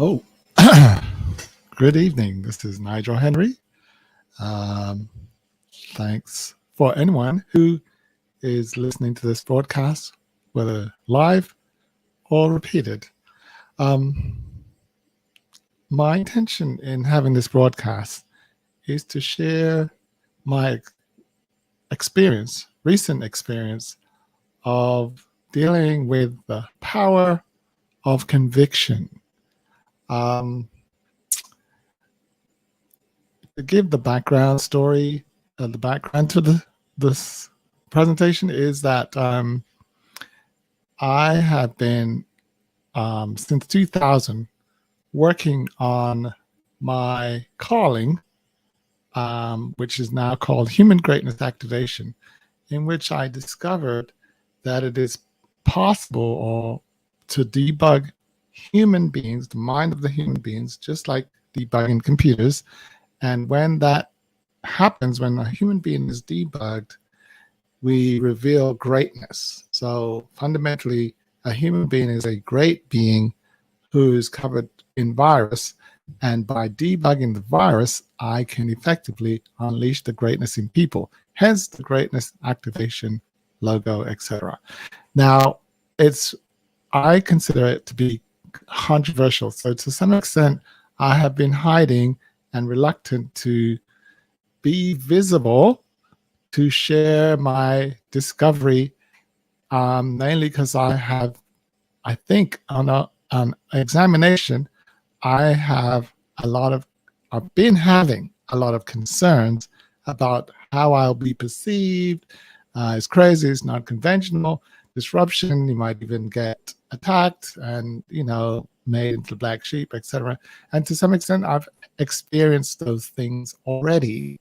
Oh, good evening. This is Nigel Henry. Um, Thanks for anyone who is listening to this broadcast, whether live or repeated. Um, my intention in having this broadcast is to share my recent experience of dealing with the power of conviction. Um, to give the background story, the background to this presentation is that I have been since 2000 working on my calling, which is now called Human Greatness Activation, in which I discovered that it is possible to debug human beings, the mind of the human beings, just like debugging computers. And when that happens, when a human being is debugged, we reveal greatness. So fundamentally, a human being is a great being who is covered in virus. And by debugging the virus, I can effectively unleash the greatness in people, hence the greatness activation logo, etc. Now, I consider it to be controversial. So to some extent, I have been hiding and reluctant to be visible to share my discovery, mainly because I think on an examination, I've been having a lot of concerns about how I'll be perceived. It's crazy, it's not conventional, disruption, you might even get attacked and, made into black sheep, etc. And to some extent, I've experienced those things already.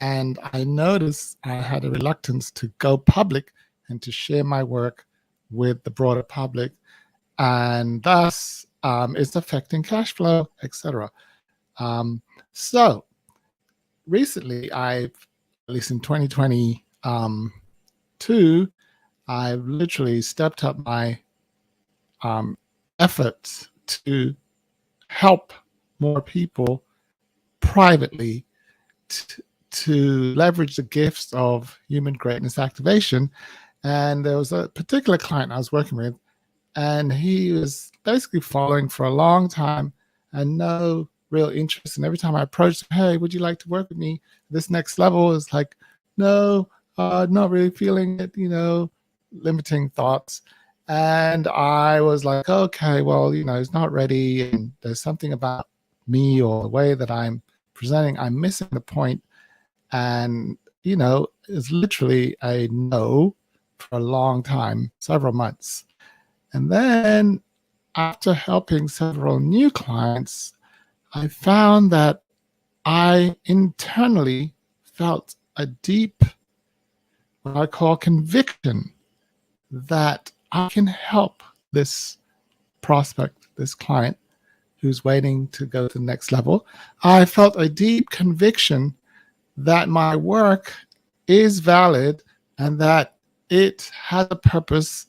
And I noticed I had a reluctance to go public and to share my work with the broader public. And thus, it's affecting cash flow, etc. So recently, at least in 2022, I've literally stepped up my efforts to help more people privately to leverage the gifts of human greatness activation. And there was a particular client I was working with, and he was basically following for a long time and no real interest. And every time I approached him, hey, would you like to work with me? This next level is like, no, not really feeling it, limiting thoughts. And I was like, okay, well, he's not ready. And there's something about me or the way that I'm presenting, I'm missing the point. And, it's literally a no for a long time, several months. And then after helping several new clients, I found that I internally felt a deep, what I call conviction, that I can help this prospect, this client who's waiting to go to the next level. I felt a deep conviction that my work is valid and that it has a purpose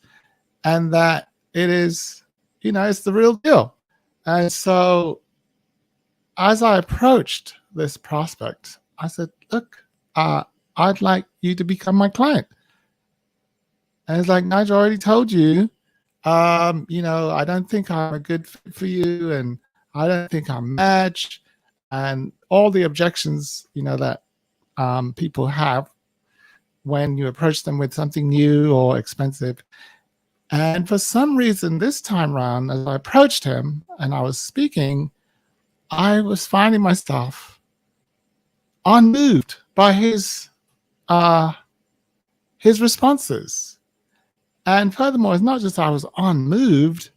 and that it is, it's the real deal. And so as I approached this prospect, I said, look, I'd like you to become my client. And it's like, Nigel, I already told you, I don't think I'm a good fit for you, and I don't think I'm a match, and all the objections, that people have when you approach them with something new or expensive. And for some reason, this time around, as I approached him and I was speaking, I was finding myself unmoved by his responses. And furthermore, it's not just I was unmoved,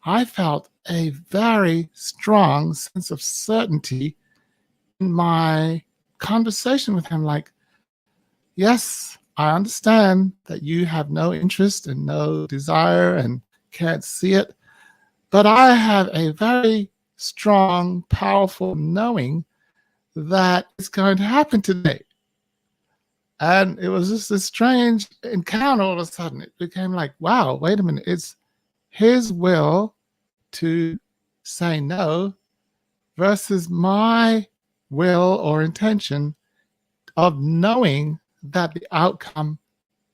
I felt a very strong sense of certainty in my conversation with him. Like, yes, I understand that you have no interest and no desire and can't see it, but I have a very strong, powerful knowing that it's going to happen today. And it was just this strange encounter. All of a sudden, it became like, wow, wait a minute. It's his will to say no versus my will or intention of knowing that the outcome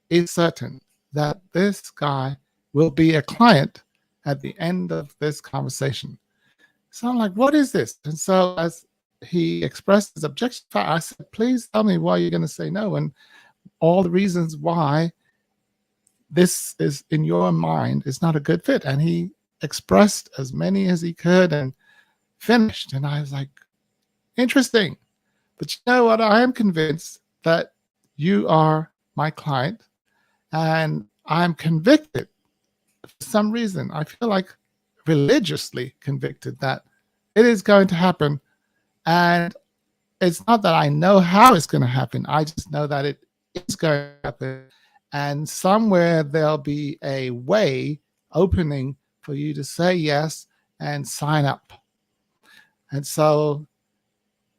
is certain, that this guy will be a client at the end of this conversation. So I'm like, what is this? And so as he expressed his objection, I said, please tell me why you're going to say no and all the reasons why this is in your mind is not a good fit. And he expressed as many as he could and finished. And I was like, interesting. But you know what? I am convinced that you are my client, and I'm convicted for some reason. I feel like religiously convicted that it is going to happen. And it's not that I know how it's going to happen. I just know that it is going to happen. And somewhere there'll be a way opening for you to say yes and sign up. And so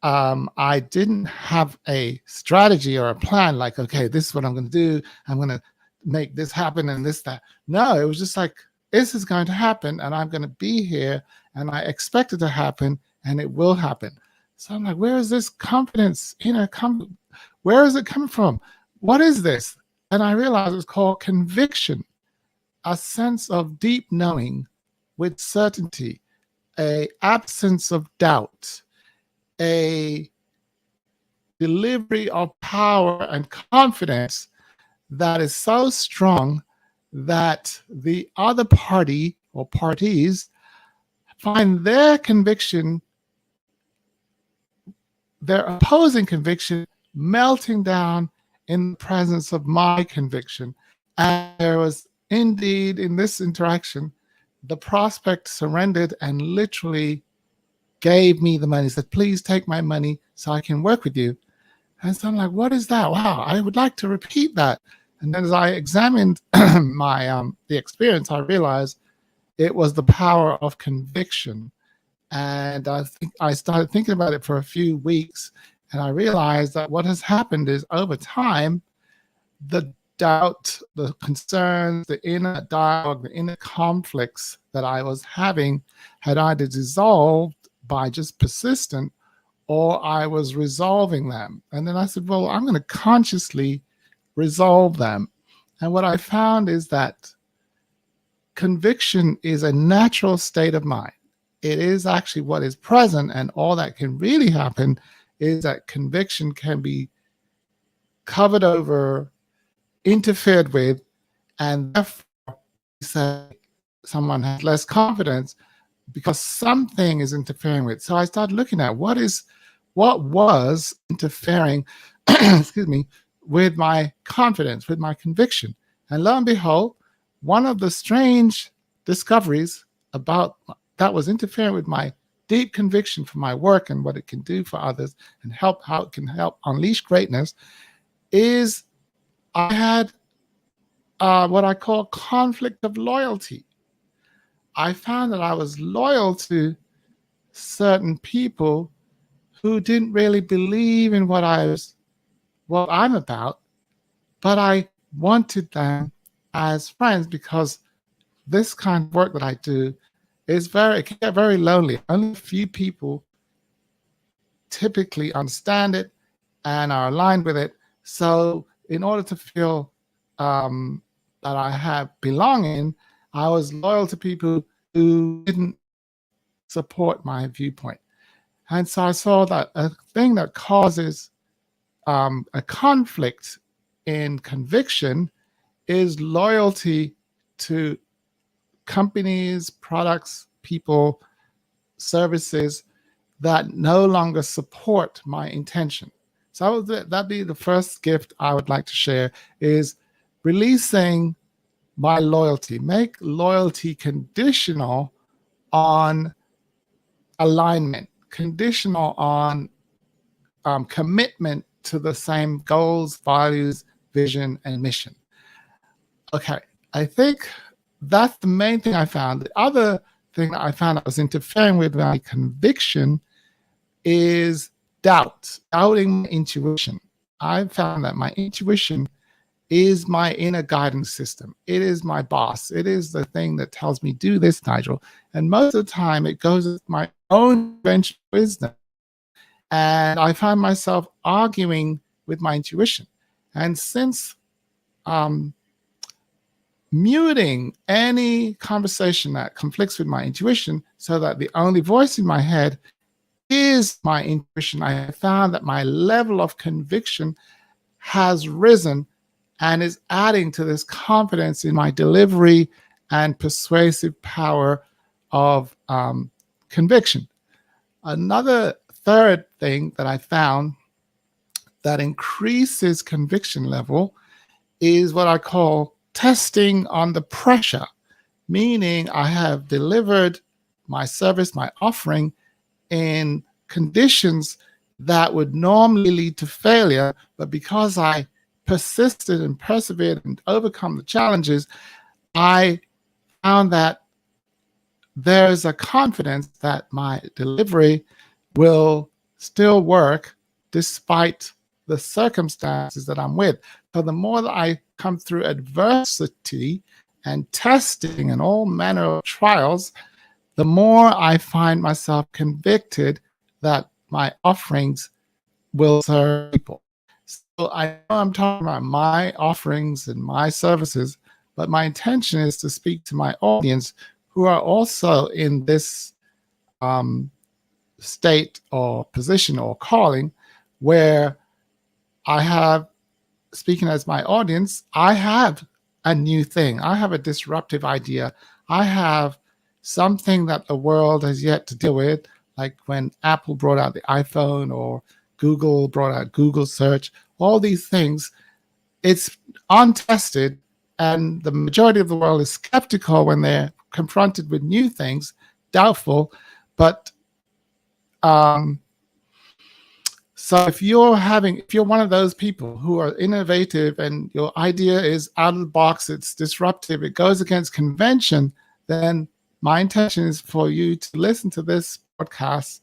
I didn't have a strategy or a plan like, okay, this is what I'm going to do. I'm going to make this happen and this, that. No, it was just like, this is going to happen and I'm going to be here and I expect it to happen and it will happen. So I'm like, where is this confidence? Where is it coming from? What is this? And I realized it's called conviction, a sense of deep knowing with certainty, a absence of doubt, a delivery of power and confidence that is so strong that the other party or parties find their conviction, their opposing conviction, melting down in the presence of my conviction. And there was indeed in this interaction, the prospect surrendered and literally gave me the money, said, please take my money so I can work with you. And so I'm like, what is that? Wow, I would like to repeat that. And then as I examined my the experience, I realized it was the power of conviction. And I started thinking about it for a few weeks, and I realized that what has happened is over time, the doubt, the concerns, the inner dialogue, the inner conflicts that I was having had either dissolved by just persistent, or I was resolving them. And then I said, well, I'm going to consciously resolve them. And what I found is that conviction is a natural state of mind. It is actually what is present, and all that can really happen is that conviction can be covered over, interfered with, and therefore say someone has less confidence because something is interfering with. So I started looking at what was interfering, excuse me, with my confidence, with my conviction. And lo and behold, one of the strange discoveries about that was interfering with my deep conviction for my work and what it can do for others and how it can help unleash greatness is I had what I call conflict of loyalty. I found that I was loyal to certain people who didn't really believe in what I'm about, but I wanted them as friends because this kind of work that I do is it can get very lonely. Only a few people typically understand it and are aligned with it. So in order to feel that I have belonging, I was loyal to people who didn't support my viewpoint. And so I saw that a thing that causes a conflict in conviction is loyalty to companies, products, people, services that no longer support my intention. So that'd be the first gift I would like to share, is releasing my loyalty. Make loyalty conditional on alignment, conditional on commitment to the same goals, values, vision, and mission. Okay, I think that's the main thing I found. The other thing that I found that was interfering with my conviction is doubting my intuition. I found that my intuition is my inner guidance system. It is my boss. It is the thing that tells me, do this, Nigel. And most of the time, it goes with my own conventional wisdom. And I find myself arguing with my intuition. And since muting any conversation that conflicts with my intuition so that the only voice in my head is my intuition, I have found that my level of conviction has risen and is adding to this confidence in my delivery and persuasive power of conviction. Another third thing that I found that increases conviction level is what I call testing under pressure, meaning I have delivered my service, my offering in conditions that would normally lead to failure, but because I persisted and persevered and overcome the challenges, I found that there's a confidence that my delivery will still work despite the circumstances that I'm with. So the more that I come through adversity and testing and all manner of trials, the more I find myself convicted that my offerings will serve people. So I know I'm talking about my offerings and my services, but my intention is to speak to my audience who are also in this state or position or calling where I have, speaking as my audience, I have a new thing. I have a disruptive idea. I have something that the world has yet to deal with, like when Apple brought out the iPhone or Google brought out Google search, all these things, it's untested, and the majority of the world is skeptical when they're confronted with new things, doubtful. But so if you're one of those people who are innovative and your idea is out of the box, it's disruptive, it goes against convention, then my intention is for you to listen to this podcast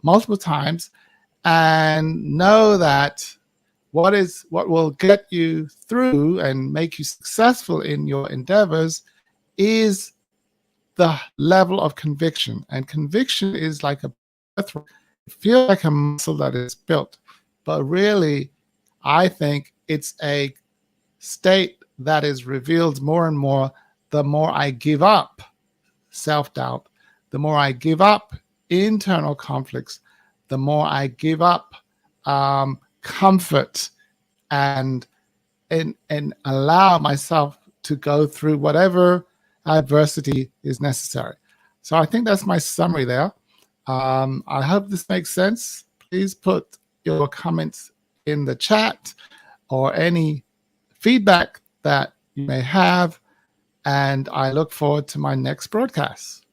multiple times and know that what will get you through and make you successful in your endeavors is the level of conviction. And conviction is like a birthright. It feels like a muscle that is built, but really, I think it's a state that is revealed more and more the more I give up self-doubt, the more I give up internal conflicts, the more I give up comfort and allow myself to go through whatever adversity is necessary. So I think that's my summary there. I hope this makes sense. Please put your comments in the chat or any feedback that you may have, and I look forward to my next broadcast.